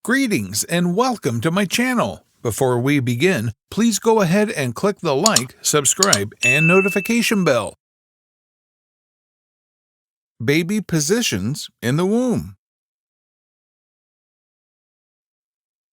Greetings and welcome to my channel. Before we begin, please go ahead and click the like, subscribe, and notification bell. Baby positions in the womb.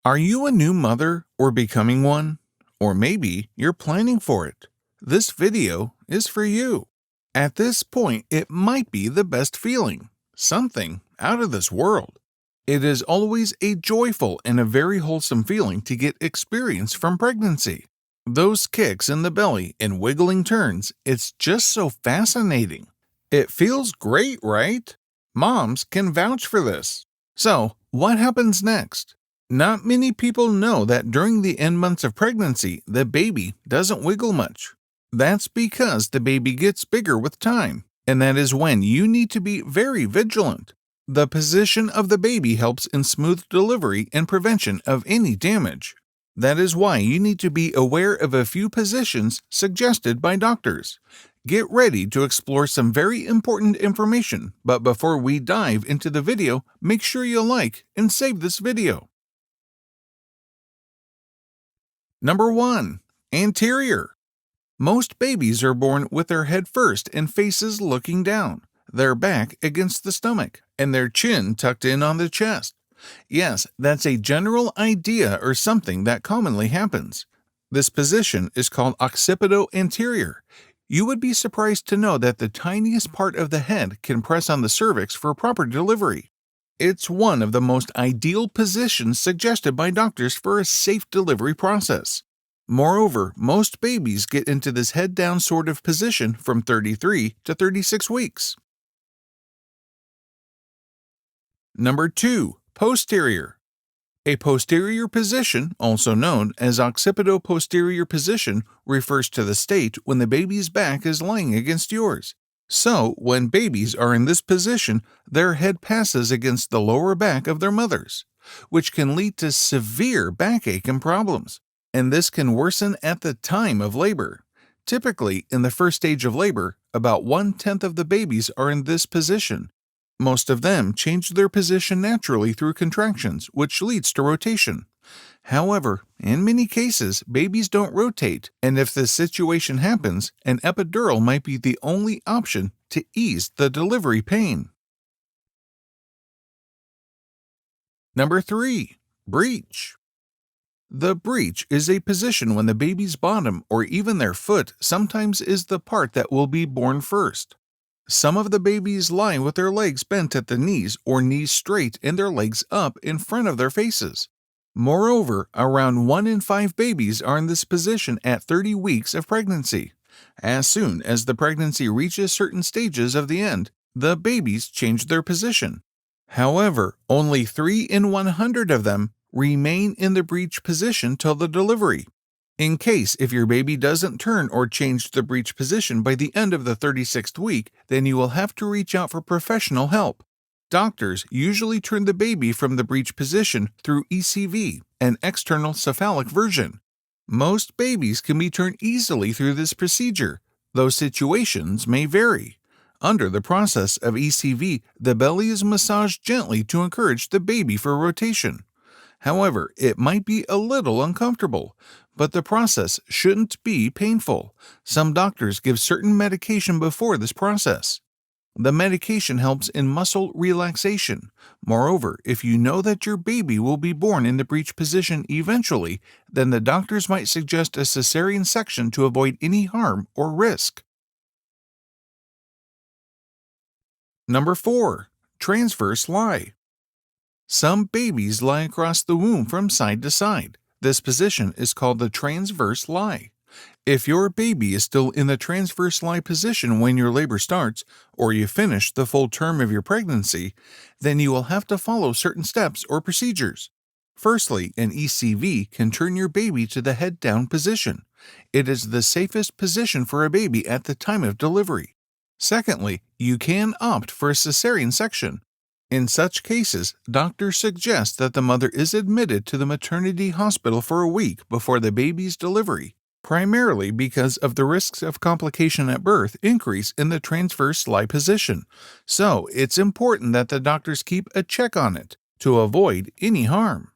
Are you a new mother or becoming one? Or maybe you're planning for it. This video is for you. At this point, it might be the best feeling. Something out of this world. It is always a joyful and a very wholesome feeling to get experience from pregnancy. Those kicks in the belly and wiggling turns, it's just so fascinating. It feels great, right? Moms can vouch for this. So, what happens next? Not many people know that during the end months of pregnancy, the baby doesn't wiggle much. That's because the baby gets bigger with time, and that is when you need to be very vigilant. The position of the baby helps in smooth delivery and prevention of any damage. That is why you need to be aware of a few positions suggested by doctors. Get ready to explore some very important information, but before we dive into the video, make sure you like and save this video. Number 1. Anterior. Most babies are born with their head first and faces looking down, their back against the stomach, and their chin tucked in on the chest. Yes, that's a general idea or something that commonly happens. This position is called occipito-anterior. You would be surprised to know that the tiniest part of the head can press on the cervix for proper delivery. It's one of the most ideal positions suggested by doctors for a safe delivery process. Moreover, most babies get into this head-down sort of position from 33 to 36 weeks. Number 2. Posterior. A posterior position, also known as occipito-posterior position, refers to the state when the baby's back is lying against yours. So, when babies are in this position, their head passes against the lower back of their mothers, which can lead to severe backache and problems. And this can worsen at the time of labor. Typically, in the first stage of labor, about 1/10 of the babies are in this position. Most of them change their position naturally through contractions, which leads to rotation. However, in many cases, babies don't rotate, and if this situation happens, an epidural might be the only option to ease the delivery pain. Number 3. Breech. The breech is a position when the baby's bottom or even their foot sometimes is the part that will be born first. Some of the babies lie with their legs bent at the knees or knees straight and their legs up in front of their faces. Moreover, around 1 in 5 babies are in this position at 30 weeks of pregnancy. As soon as the pregnancy reaches certain stages of the end, the babies change their position. However, only 3 in 100 of them remain in the breech position till the delivery. In case if your baby doesn't turn or change the breech position by the end of the 36th week, then you will have to reach out for professional help. Doctors usually turn the baby from the breech position through ECV, an external cephalic version. Most babies can be turned easily through this procedure, though situations may vary. Under the process of ECV, the belly is massaged gently to encourage the baby for rotation. However, it might be a little uncomfortable, but the process shouldn't be painful. Some doctors give certain medication before this process. The medication helps in muscle relaxation. Moreover, if you know that your baby will be born in the breech position eventually, then the doctors might suggest a cesarean section to avoid any harm or risk. Number 4. Transverse lie. Some babies lie across the womb from side to side. This position is called the transverse lie. If your baby is still in the transverse lie position when your labor starts, or you finish the full term of your pregnancy, then you will have to follow certain steps or procedures. Firstly, an ECV can turn your baby to the head-down position. It is the safest position for a baby at the time of delivery. Secondly, you can opt for a cesarean section. In such cases, doctors suggest that the mother is admitted to the maternity hospital for a week before the baby's delivery, primarily because of the risks of complication at birth increase in the transverse lie position. So, it's important that the doctors keep a check on it to avoid any harm.